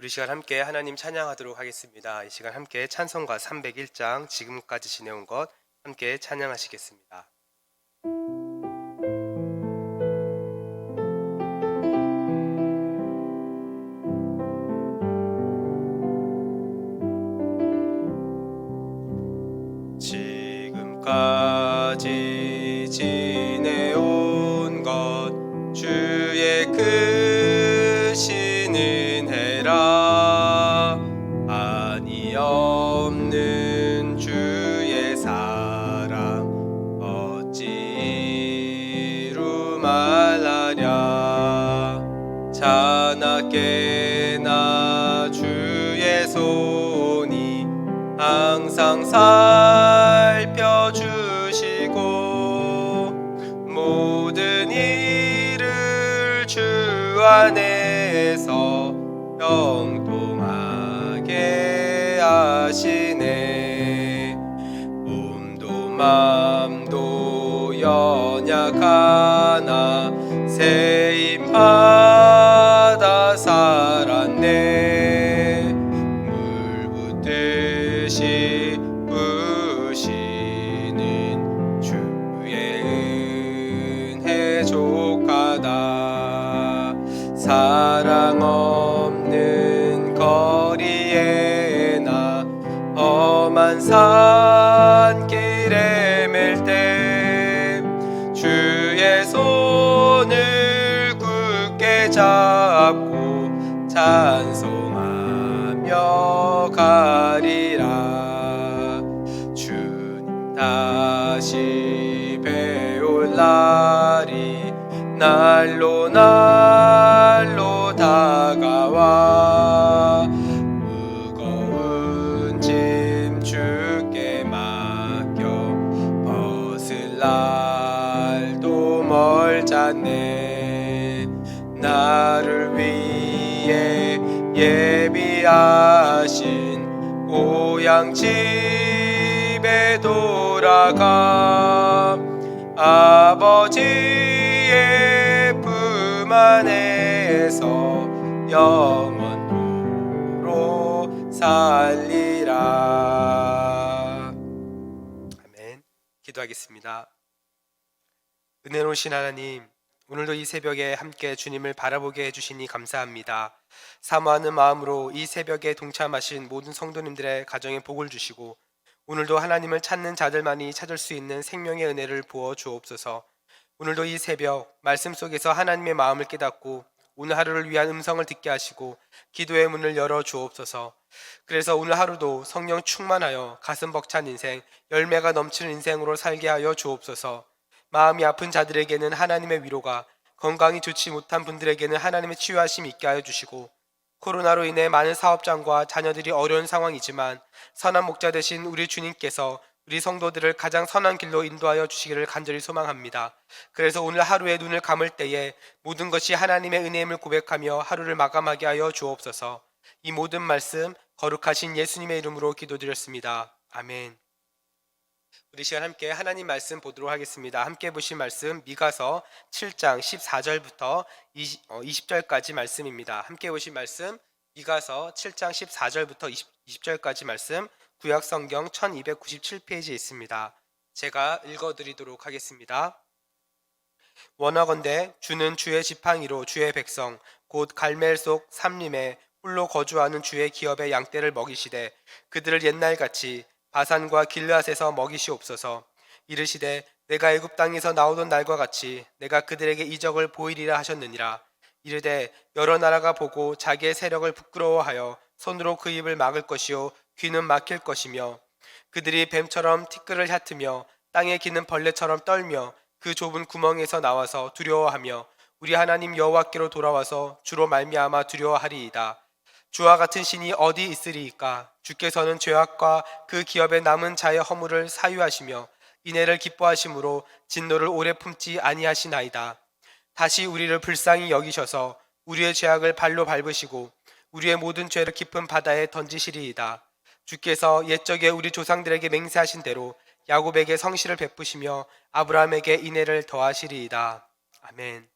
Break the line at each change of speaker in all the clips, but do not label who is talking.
우리 시간 함께 하나님 찬양하도록 하겠습니다. 이 시간 함께 찬송가 301장 지금까지 지내온 것 함께 찬양하시겠습니다. 지금까지 지내온 것 주의 크신 은혜라. 한이 없는 주의 사랑 어찌로 말하랴. 자나깨나 주의 손이 항상 살펴주시고 모든 일을 주 안에서 형통하게 하시네. 몸도 맘도 연약하나 세임 받아 살았네. 물 붓듯이 부으시는 주의 은혜 족하다. 사랑 없는 거리에 나 험한 산길에 맬 때 주의 손을 굳게 잡고 찬송하며 가리라. 주님 다시 배울 날이 날로 날로 다가와 무거운 짐 주께 맡겨 벗을 날도 멀잖네. 나를 위해 예비하신 고향 집에 돌아가 아버지의 품 안에서 영원토록 살리라. 아멘. 기도하겠습니다. 은혜로우신 하나님, 오늘도 이 새벽에 함께 주님을 바라보게 해주시니 감사합니다. 사모하는 마음으로 이 새벽에 동참하신 모든 성도님들의 가정에 복을 주시고 오늘도 하나님을 찾는 자들만이 찾을 수 있는 생명의 은혜를 부어 주옵소서. 오늘도 이 새벽 말씀 속에서 하나님의 마음을 깨닫고 오늘 하루를 위한 음성을 듣게 하시고 기도의 문을 열어 주옵소서. 그래서 오늘 하루도 성령 충만하여 가슴 벅찬 인생, 열매가 넘치는 인생으로 살게 하여 주옵소서. 마음이 아픈 자들에게는 하나님의 위로가, 건강이 좋지 못한 분들에게는 하나님의 치유하심이 있게 하여 주시고 코로나로 인해 많은 사업장과 자녀들이 어려운 상황이지만 선한 목자 되신 우리 주님께서 우리 성도들을 가장 선한 길로 인도하여 주시기를 간절히 소망합니다. 그래서 오늘 하루에 눈을 감을 때에 모든 것이 하나님의 은혜임을 고백하며 하루를 마감하게 하여 주옵소서. 이 모든 말씀 거룩하신 예수님의 이름으로 기도드렸습니다. 아멘. 우리 시간 함께 하나님 말씀 보도록 하겠습니다. 함께 보신 말씀 미가서 7장 14절부터 20절까지 말씀입니다. 함께 보신 말씀 미가서 7장 14절부터 20절까지 말씀 구약성경 1297페이지에 있습니다. 제가 읽어드리도록 하겠습니다. 원하건대 주는 주의 지팡이로 주의 백성 곧 갈멜 속 삼림에 홀로 거주하는 주의 기업의 양떼를 먹이시되 그들을 옛날같이 바산과 길르앗에서 먹이시옵소서. 이르시되 내가 애굽 땅에서 나오던 날과 같이 내가 그들에게 이적을 보이리라 하셨느니라. 이르되 여러 나라가 보고 자기의 세력을 부끄러워하여 손으로 그 입을 막을 것이요 귀는 막힐 것이며 그들이 뱀처럼 티끌을 핥으며 땅에 기는 벌레처럼 떨며 그 좁은 구멍에서 나와서 두려워하며 우리 하나님 여호와께로 돌아와서 주로 말미암아 두려워하리이다. 주와 같은 신이 어디 있으리이까? 주께서는 죄악과 그 기업에 남은 자의 허물을 사유하시며 인애를 기뻐하심으로 진노를 오래 품지 아니하시나이다. 다시 우리를 불쌍히 여기셔서 우리의 죄악을 발로 밟으시고 우리의 모든 죄를 깊은 바다에 던지시리이다. 주께서 옛적에 우리 조상들에게 맹세하신 대로 야곱에게 성실을 베푸시며 아브라함에게 인애를 더하시리이다. 아멘.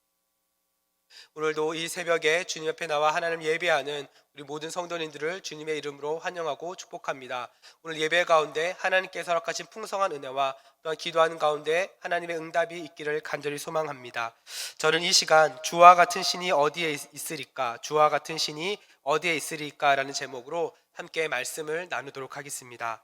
오늘도 이 새벽에 주님 앞에 나와 하나님 예배하는 우리 모든 성도님들을 주님의 이름으로 환영하고 축복합니다. 오늘 예배 가운데 하나님께서 허락하신 풍성한 은혜와 또한 기도하는 가운데 하나님의 응답이 있기를 간절히 소망합니다. 저는 이 시간 주와 같은 신이 어디에 있으리까? 주와 같은 신이 어디에 있으리까? 라는 제목으로 함께 말씀을 나누도록 하겠습니다.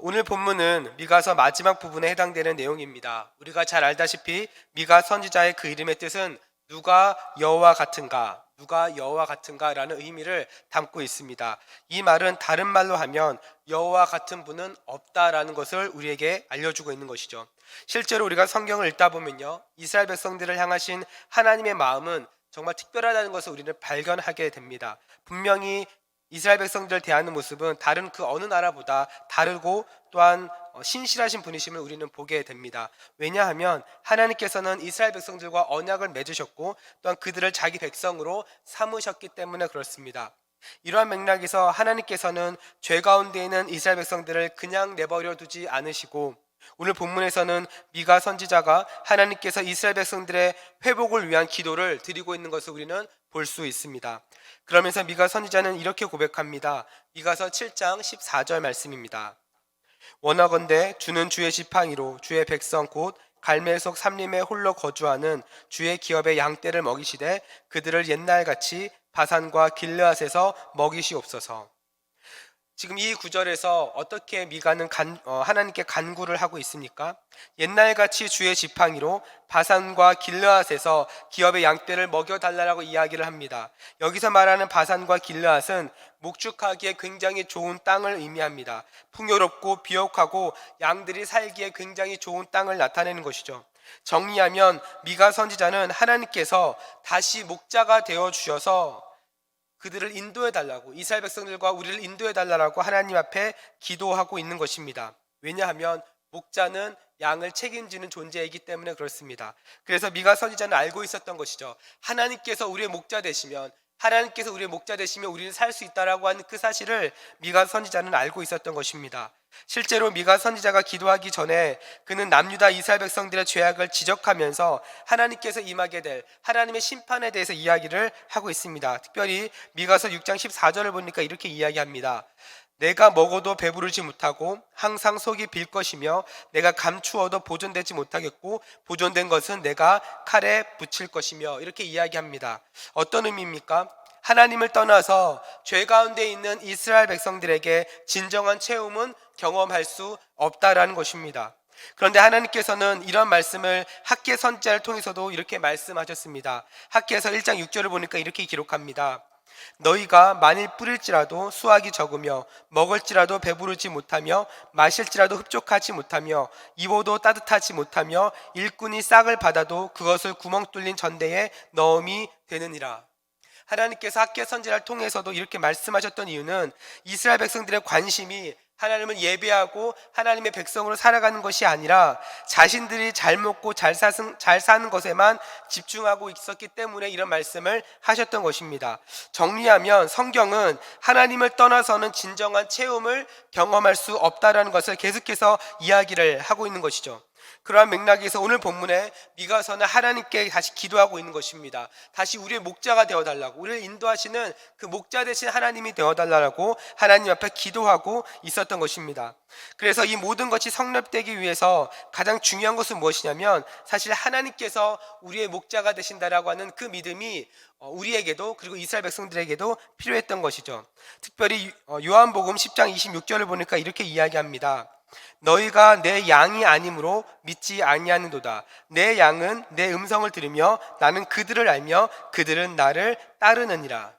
오늘 본문은 미가서 마지막 부분에 해당되는 내용입니다. 우리가 잘 알다시피 미가 선지자의 그 이름의 뜻은 누가 여호와 같은가, 누가 여호와 같은가라는 의미를 담고 있습니다. 이 말은 다른 말로 하면 여호와 같은 분은 없다라는 것을 우리에게 알려주고 있는 것이죠. 실제로 우리가 성경을 읽다 보면요, 이스라엘 백성들을 향하신 하나님의 마음은 정말 특별하다는 것을 우리는 발견하게 됩니다. 분명히 이스라엘 백성들을 대하는 모습은 다른 그 어느 나라보다 다르고 또한 신실하신 분이심을 우리는 보게 됩니다. 왜냐하면 하나님께서는 이스라엘 백성들과 언약을 맺으셨고 또한 그들을 자기 백성으로 삼으셨기 때문에 그렇습니다. 이러한 맥락에서 하나님께서는 죄 가운데 있는 이스라엘 백성들을 그냥 내버려 두지 않으시고, 오늘 본문에서는 미가 선지자가 하나님께서 이스라엘 백성들의 회복을 위한 기도를 드리고 있는 것을 우리는 볼 수 있습니다. 그러면서 미가 선지자는 이렇게 고백합니다. 미가서 7장 14절 말씀입니다. 원하건대 주는 주의 지팡이로 주의 백성 곧 갈멜 속 삼림에 홀로 거주하는 주의 기업의 양떼를 먹이시되 그들을 옛날같이 바산과 길르앗에서 먹이시옵소서. 지금 이 구절에서 어떻게 미가는 하나님께 간구를 하고 있습니까? 옛날같이 주의 지팡이로 바산과 길르앗에서 기업의 양떼를 먹여달라고 이야기를 합니다. 여기서 말하는 바산과 길르앗은 목축하기에 굉장히 좋은 땅을 의미합니다. 풍요롭고 비옥하고 양들이 살기에 굉장히 좋은 땅을 나타내는 것이죠. 정리하면 미가 선지자는 하나님께서 다시 목자가 되어 주셔서 그들을 인도해 달라고, 이스라엘 백성들과 우리를 인도해 달라고 하나님 앞에 기도하고 있는 것입니다. 왜냐하면 목자는 양을 책임지는 존재이기 때문에 그렇습니다. 그래서 미가 선지자는 알고 있었던 것이죠. 하나님께서 우리의 목자 되시면 우리는 살 수 있다라고 하는 그 사실을 미가 선지자는 알고 있었던 것입니다. 실제로 미가 선지자가 기도하기 전에 그는 남유다 이스라엘 백성들의 죄악을 지적하면서 하나님께서 임하게 될 하나님의 심판에 대해서 이야기를 하고 있습니다. 특별히 미가서 6장 14절을 보니까 이렇게 이야기합니다. 내가 먹어도 배부르지 못하고 항상 속이 빌 것이며 내가 감추어도 보존되지 못하겠고 보존된 것은 내가 칼에 붙일 것이며, 이렇게 이야기합니다. 어떤 의미입니까? 하나님을 떠나서 죄 가운데 있는 이스라엘 백성들에게 진정한 체험은 경험할 수 없다라는 것입니다. 그런데 하나님께서는 이런 말씀을 학개 선지자를 통해서도 이렇게 말씀하셨습니다. 학개에서 1장 6절을 보니까 이렇게 기록합니다. 너희가 만일 뿌릴지라도 수확이 적으며 먹을지라도 배부르지 못하며 마실지라도 흡족하지 못하며 입어도 따뜻하지 못하며 일꾼이 싹을 받아도 그것을 구멍 뚫린 전대에 넣음이 되느니라. 하나님께서 학개 선지자를 통해서도 이렇게 말씀하셨던 이유는 이스라엘 백성들의 관심이 하나님을 예배하고 하나님의 백성으로 살아가는 것이 아니라 자신들이 잘 먹고 잘 사는 것에만 집중하고 있었기 때문에 이런 말씀을 하셨던 것입니다. 정리하면 성경은 하나님을 떠나서는 진정한 체험을 경험할 수 없다라는 것을 계속해서 이야기를 하고 있는 것이죠. 그러한 맥락에서 오늘 본문에 미가서는 하나님께 다시 기도하고 있는 것입니다. 다시 우리의 목자가 되어달라고, 우리를 인도하시는 그 목자 되신 하나님이 되어달라고 하나님 앞에 기도하고 있었던 것입니다. 그래서 이 모든 것이 성립되기 위해서 가장 중요한 것은 무엇이냐면 사실 하나님께서 우리의 목자가 되신다라고 하는 그 믿음이 우리에게도 그리고 이스라엘 백성들에게도 필요했던 것이죠. 특별히 요한복음 10장 26절을 보니까 이렇게 이야기합니다. 너희가 내 양이 아니므로 믿지 아니하는도다. 내 양은 내 음성을 들으며 나는 그들을 알며 그들은 나를 따르느니라.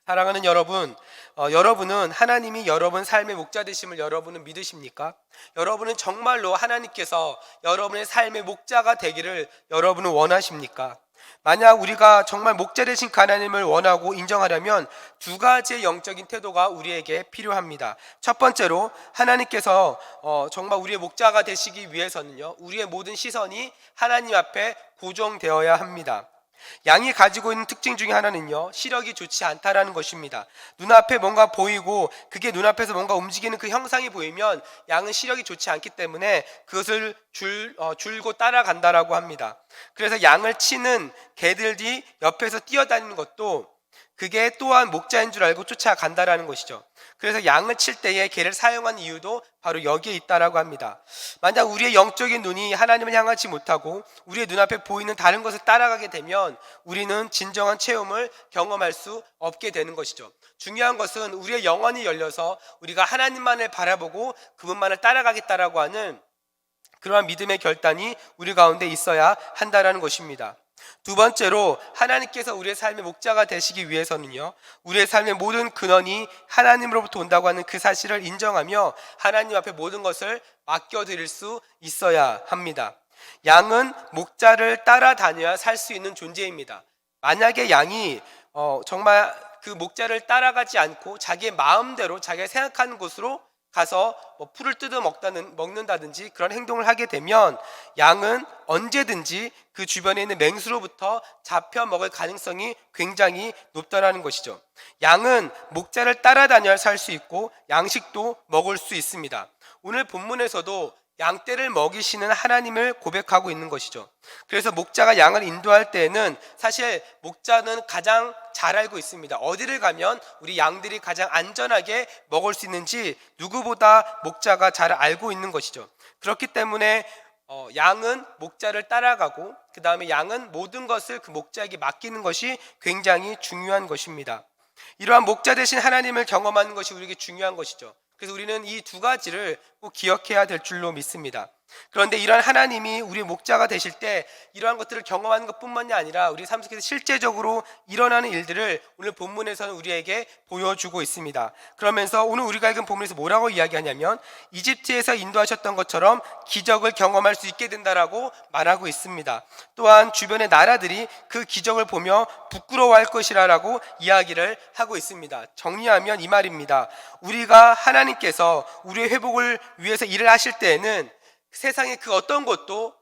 사랑하는 여러분, 여러분은 하나님이 여러분 삶의 목자 되심을 여러분은 믿으십니까? 여러분은 정말로 하나님께서 여러분의 삶의 목자가 되기를 여러분은 원하십니까? 만약 우리가 정말 목자 되신 하나님을 원하고 인정하려면 두 가지의 영적인 태도가 우리에게 필요합니다. 첫 번째로 하나님께서 정말 우리의 목자가 되시기 위해서는요, 우리의 모든 시선이 하나님 앞에 고정되어야 합니다. 양이 가지고 있는 특징 중에 하나는요, 시력이 좋지 않다라는 것입니다. 눈앞에 뭔가 보이고 그게 눈앞에서 뭔가 움직이는 그 형상이 보이면 양은 시력이 좋지 않기 때문에 그것을 줄고 따라간다라고 합니다. 그래서 양을 치는 개들이 옆에서 뛰어다니는 것도 그게 또한 목자인 줄 알고 쫓아간다라는 것이죠. 그래서 양을 칠 때에 개를 사용한 이유도 바로 여기에 있다라고 합니다. 만약 우리의 영적인 눈이 하나님을 향하지 못하고 우리의 눈앞에 보이는 다른 것을 따라가게 되면 우리는 진정한 체험을 경험할 수 없게 되는 것이죠. 중요한 것은 우리의 영혼이 열려서 우리가 하나님만을 바라보고 그분만을 따라가겠다라고 하는 그러한 믿음의 결단이 우리 가운데 있어야 한다라는 것입니다. 두 번째로, 하나님께서 우리의 삶의 목자가 되시기 위해서는요, 우리의 삶의 모든 근원이 하나님으로부터 온다고 하는 그 사실을 인정하며 하나님 앞에 모든 것을 맡겨드릴 수 있어야 합니다. 양은 목자를 따라다녀야 살 수 있는 존재입니다. 만약에 양이 정말 그 목자를 따라가지 않고 자기의 마음대로 자기가 생각하는 곳으로 가서 풀을 뜯어 먹는다든지 그런 행동을 하게 되면 양은 언제든지 그 주변에 있는 맹수로부터 잡혀 먹을 가능성이 굉장히 높다라는 것이죠. 양은 목자를 따라다녀야 살 수 있고 양식도 먹을 수 있습니다. 오늘 본문에서도 양떼를 먹이시는 하나님을 고백하고 있는 것이죠. 그래서 목자가 양을 인도할 때에는 사실 목자는 가장 잘 알고 있습니다. 어디를 가면 우리 양들이 가장 안전하게 먹을 수 있는지 누구보다 목자가 잘 알고 있는 것이죠. 그렇기 때문에 양은 목자를 따라가고 그 다음에 양은 모든 것을 그 목자에게 맡기는 것이 굉장히 중요한 것입니다. 이러한 목자 되신 하나님을 경험하는 것이 우리에게 중요한 것이죠. 그래서 우리는 이 두 가지를 꼭 기억해야 될 줄로 믿습니다. 그런데 이러한 하나님이 우리의 목자가 되실 때 이러한 것들을 경험하는 것뿐만이 아니라 우리 삶 속에서 실제적으로 일어나는 일들을 오늘 본문에서는 우리에게 보여주고 있습니다. 그러면서 오늘 우리가 읽은 본문에서 뭐라고 이야기하냐면 이집트에서 인도하셨던 것처럼 기적을 경험할 수 있게 된다라고 말하고 있습니다. 또한 주변의 나라들이 그 기적을 보며 부끄러워할 것이라고 이야기를 하고 있습니다. 정리하면 이 말입니다. 우리가 하나님께서 우리의 회복을 위해서 일을 하실 때에는 세상의 그 어떤 것도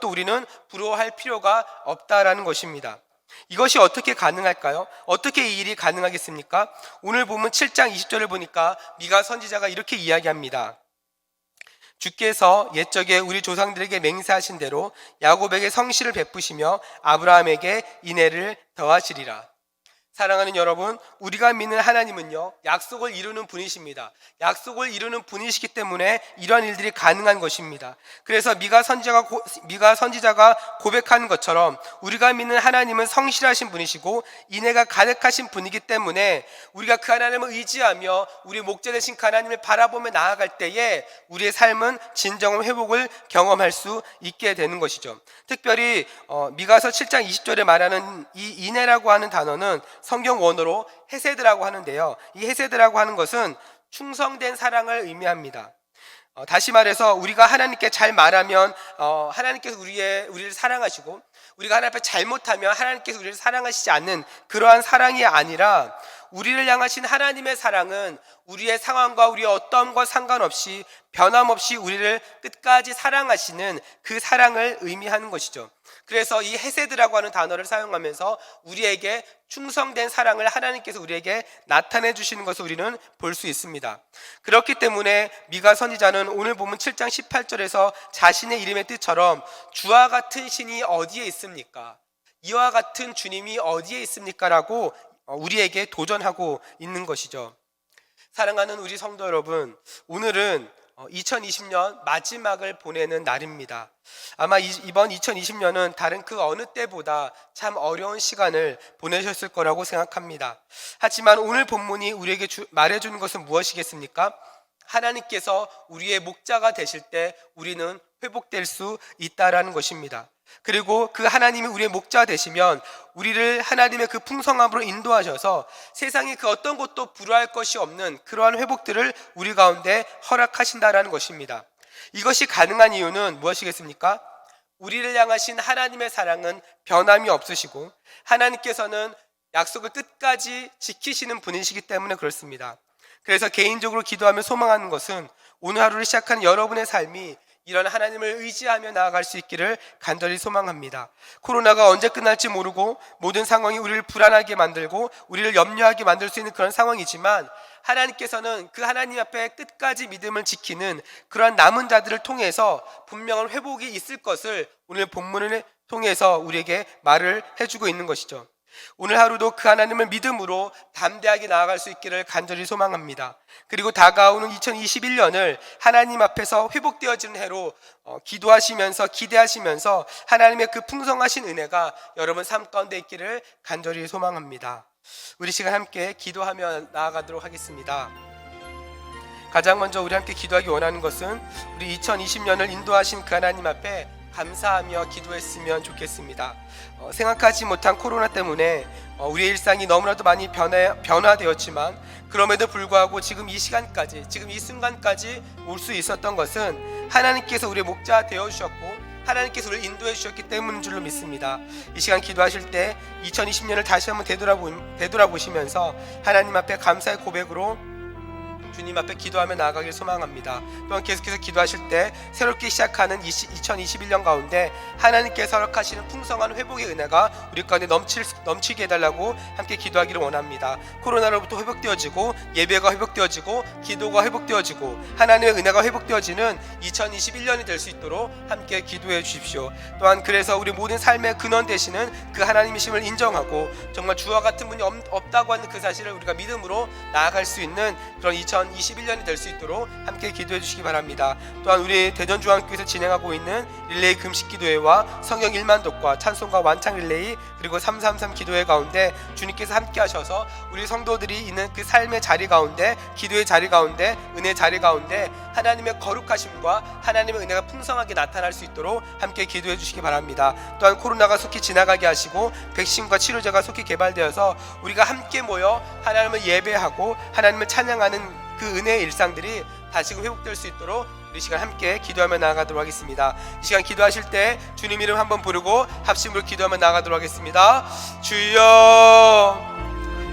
우리는 부러워할 필요가 없다라는 것입니다. 이것이 어떻게 가능할까요? 어떻게 이 일이 가능하겠습니까? 오늘 보면 7장 20절을 보니까 미가 선지자가 이렇게 이야기합니다. 주께서 옛적에 우리 조상들에게 맹세하신 대로 야곱에게 성실을 베푸시며 아브라함에게 인애를 더하시리라. 사랑하는 여러분, 우리가 믿는 하나님은요, 약속을 이루는 분이십니다. 약속을 이루는 분이시기 때문에 이러한 일들이 가능한 것입니다. 그래서 미가 선지자가 고백하는 것처럼 우리가 믿는 하나님은 성실하신 분이시고 인애가 가득하신 분이기 때문에 우리가 그 하나님을 의지하며 우리 목자 되신 그 하나님을 바라보며 나아갈 때에 우리의 삶은 진정한 회복을 경험할 수 있게 되는 것이죠. 특별히 미가서 7장 20절에 말하는 이 인애라고 하는 단어는 성경 원어로 헤세드라고 하는데요. 이 헤세드라고 하는 것은 충성된 사랑을 의미합니다. 다시 말해서 우리가 하나님께 잘 말하면 하나님께서 우리를 사랑하시고 우리가 하나님 앞에 잘못하면 하나님께서 우리를 사랑하시지 않는 그러한 사랑이 아니라 우리를 향하신 하나님의 사랑은 우리의 상황과 우리의 어떠함과 상관없이 변함없이 우리를 끝까지 사랑하시는 그 사랑을 의미하는 것이죠. 그래서 이 헤세드라고 하는 단어를 사용하면서 우리에게 충성된 사랑을 하나님께서 우리에게 나타내 주시는 것을 우리는 볼 수 있습니다. 그렇기 때문에 미가 선지자는 오늘 보면 7장 18절에서 자신의 이름의 뜻처럼 주와 같은 신이 어디에 있습니까? 이와 같은 주님이 어디에 있습니까? 라고 우리에게 도전하고 있는 것이죠. 사랑하는 우리 성도 여러분, 오늘은 2020년 마지막을 보내는 날입니다. 아마 이번 2020년은 다른 그 어느 때보다 참 어려운 시간을 보내셨을 거라고 생각합니다. 하지만 오늘 본문이 우리에게 말해주는 것은 무엇이겠습니까? 하나님께서 우리의 목자가 되실 때 우리는 회복될 수 있다라는 것입니다. 그리고 그 하나님이 우리의 목자 되시면 우리를 하나님의 그 풍성함으로 인도하셔서 세상에 그 어떤 것도 불허할 것이 없는 그러한 회복들을 우리 가운데 허락하신다라는 것입니다. 이것이 가능한 이유는 무엇이겠습니까? 우리를 향하신 하나님의 사랑은 변함이 없으시고 하나님께서는 약속을 끝까지 지키시는 분이시기 때문에 그렇습니다. 그래서 개인적으로 기도하며 소망하는 것은 오늘 하루를 시작하는 여러분의 삶이 이런 하나님을 의지하며 나아갈 수 있기를 간절히 소망합니다. 코로나가 언제 끝날지 모르고 모든 상황이 우리를 불안하게 만들고 우리를 염려하게 만들 수 있는 그런 상황이지만, 하나님께서는 그 하나님 앞에 끝까지 믿음을 지키는 그러한 남은 자들을 통해서 분명한 회복이 있을 것을 오늘 본문을 통해서 우리에게 말을 해주고 있는 것이죠. 오늘 하루도 그 하나님을 믿음으로 담대하게 나아갈 수 있기를 간절히 소망합니다. 그리고 다가오는 2021년을 하나님 앞에서 회복되어지는 해로 기도하시면서 기대하시면서 하나님의 그 풍성하신 은혜가 여러분 삶 가운데 있기를 간절히 소망합니다. 우리 시간 함께 기도하며 나아가도록 하겠습니다. 가장 먼저 우리 함께 기도하기 원하는 것은 우리 2020년을 인도하신 그 하나님 앞에 감사하며 기도했으면 좋겠습니다. 생각하지 못한 코로나 때문에 우리의 일상이 너무나도 많이 변화되었지만, 그럼에도 불구하고 지금 이 시간까지, 지금 이 순간까지 올 수 있었던 것은 하나님께서 우리의 목자 되어주셨고 하나님께서 우리를 인도해 주셨기 때문인 줄로 믿습니다. 이 시간 기도하실 때 2020년을 다시 한번 되돌아보시면서 하나님 앞에 감사의 고백으로 주님 앞에 기도하며 나아가길 소망합니다. 또한 계속해서 기도하실 때 새롭게 시작하는 2021년 가운데 하나님께서 허락하시는 풍성한 회복의 은혜가 우리 가운데 넘치게 해달라고 함께 기도하기를 원합니다. 코로나로부터 회복되어지고 예배가 회복되어지고 기도가 회복되어지고 하나님의 은혜가 회복되어지는 2021년이 될 수 있도록 함께 기도해 주십시오. 또한 그래서 우리 모든 삶의 근원 되시는 그 하나님이심을 인정하고 정말 주와 같은 분이 없다고 하는 그 사실을 우리가 믿음으로 나아갈 수 있는 그런 2021년이 될 수 있도록 함께 기도해 주시기 바랍니다. 또한 우리 대전중앙교회에서 진행하고 있는 릴레이 금식기도회와 성경 1만 독과 찬송가 완창 릴레이 그리고 333 기도회 가운데 주님께서 함께 하셔서 우리 성도들이 있는 그 삶의 자리 가운데, 기도의 자리 가운데, 은혜의 자리 가운데 하나님의 거룩하심과 하나님의 은혜가 풍성하게 나타날 수 있도록 함께 기도해 주시기 바랍니다. 또한 코로나가 속히 지나가게 하시고 백신과 치료제가 속히 개발되어서 우리가 함께 모여 하나님을 예배하고 하나님을 찬양하는 그 은혜의 일상들이 다시금 회복될 수 있도록 우리 시간 함께 기도하며 나아가도록 하겠습니다. 이 시간 기도하실 때 주님 이름 한번 부르고 합심으로 기도하며 나아가도록 하겠습니다. 주여,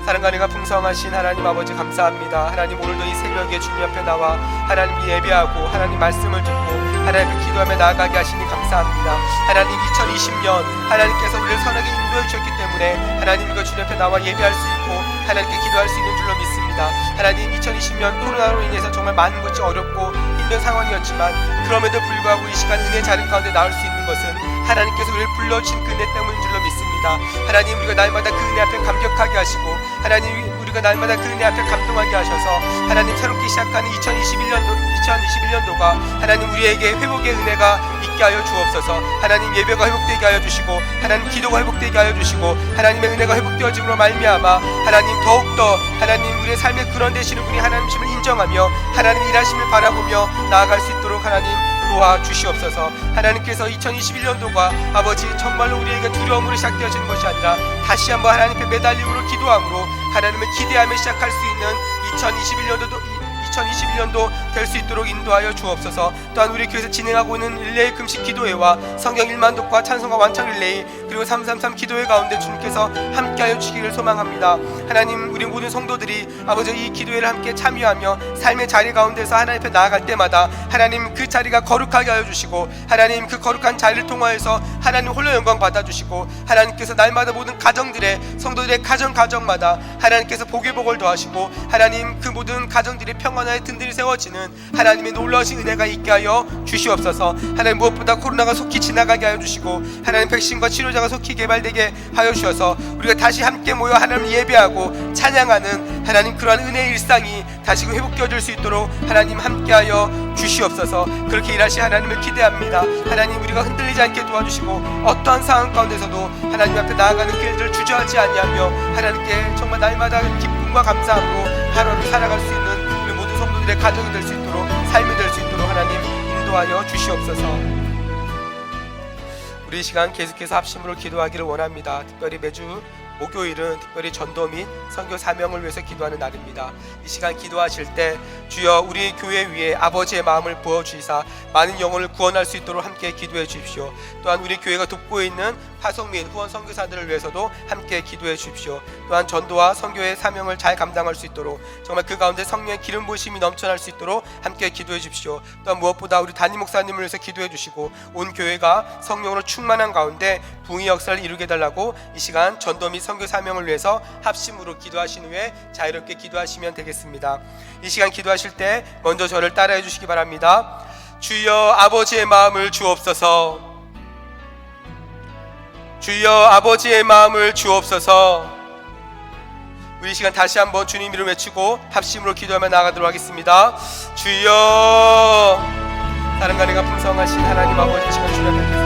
사랑과 은혜가 풍성하신 하나님 아버지 감사합니다. 하나님, 오늘도 이 새벽에 주님 앞에 나와 하나님 예배하고 하나님 말씀을 듣고 하나님께 기도하며 나아가게 하시니 감사합니다. 하나님, 2020년 하나님께서 우리를 선하게 인도해 주셨기 때문에 하나님과 주님 앞에 나와 예배할 수 있고 하나님께 기도할 수 있는 줄로 믿습니다. 하나님, 2020년 코로나로 인해서 정말 많은 것이 어렵고 힘든 상황이었지만 그럼에도 불구하고 이 시간 은혜 자리 가운데 나올 수 있는 것은 하나님께서 우리를 불러주신 그 은혜 때문인 줄로 믿습니다. 하나님, 우리가 날마다 그 은혜 앞에 감격하게 하시고 하나님, 우리가 날마다 그 은혜 앞에 감동하게 하셔서 하나님, 새롭게 시작하는 2021년도가 하나님 우리에게 회복의 은혜가 있게 하여 주옵소서. 하나님, 예배가 회복되게 하여 주시고 하나님, 기도가 회복되게 하여 주시고 하나님의 은혜가 회복되어짐으로 말미암아 하나님, 더욱더 하나님 우리의 삶의 근원 되시는 분이 하나님심을 인정하며 하나님 일하심을 바라보며 나아갈 수 있도록 하나님 도와주시옵소서. 하나님께서 2021년도가 아버지 정말로 우리에게 두려움으로 시작되어지는 것이 아니라 다시 한번 하나님께 매달림으로 기도함으로 하나님을 기대하며 시작할 수 있는 2021년도 될 수 있도록 인도하여 주옵소서. 또한 우리 교회에서 진행하고 있는 릴레이 금식 기도회와 성경 1만 독과 찬송가 완창 릴레이 그리고 333 기도회 가운데 주님께서 함께하여 주시기를 소망합니다. 하나님, 우리 모든 성도들이 아버지 이 기도회를 함께 참여하며 삶의 자리 가운데서 하나님 앞에 나아갈 때마다 하나님 그 자리가 거룩하게 하여 주시고 하나님 그 거룩한 자리를 통하여서 하나님 홀로 영광 받아주시고 하나님께서 날마다 모든 가정들의 성도들의 가정마다 하나님께서 복의 복을 더하시고 하나님 그 모든 가정들이 평안하게 든든히 세워지는 하나님의 놀라우신 은혜가 있게 하여 주시옵소서. 하나님, 무엇보다 코로나가 속히 지나가게 하여 주시고 하나님 백신과 치료제가 속히 개발되게 하여 주셔서 우리가 다시 함께 모여 하나님을 예배하고 찬양하는 하나님 그러한 은혜의 일상이 다시금 회복되어질 수 있도록 하나님 함께하여 주시옵소서. 그렇게 일하시 하나님을 기대합니다. 하나님, 우리가 흔들리지 않게 도와주시고 어떠한 상황 가운데서도 하나님 앞에 나아가는 길들을 주저하지 아니하며 하나님께 정말 날마다 기쁨과 감사함으로 하루를 살아갈 수 있는 우리 모든 성도들의 가정이 될 수 있도록, 삶이 될 수 있도록 하나님 인도하여 주시옵소서. 우리 이 시간 계속해서 합심으로 기도하기를 원합니다. 특별히 매주 목요일은 특별히 전도 및 선교 사명을 위해서 기도하는 날입니다. 이 시간 기도하실 때 주여 우리 교회 위에 아버지의 마음을 부어주시사 많은 영혼을 구원할 수 있도록 함께 기도해 주십시오. 또한 우리 교회가 돕고 있는 파송 및 후원 선교사들을 위해서도 함께 기도해 주십시오. 또한 전도와 선교의 사명을 잘 감당할 수 있도록 정말 그 가운데 성령의 기름 부으심이 넘쳐날 수 있도록 함께 기도해 주십시오. 또한 무엇보다 우리 담임 목사님을 위해서 기도해 주시고 온 교회가 성령으로 충만한 가운데 부흥의 역사를 이루게 해달라고 이 시간 전도 및 선교 사명을 위해서 합심으로 기도하신 후에 자유롭게 기도하시면 되겠습니다. 이 시간 기도하실 때 먼저 저를 따라해 주시기 바랍니다. 주여 아버지의 마음을 주옵소서. 주여 아버지의 마음을 주옵소서. 우리 시간 다시 한번 주님 이름 외치고 합심으로 기도하며 나아가도록 하겠습니다. 주여 사랑과 은혜가 풍성하신 하나님 아버지, 시간 주님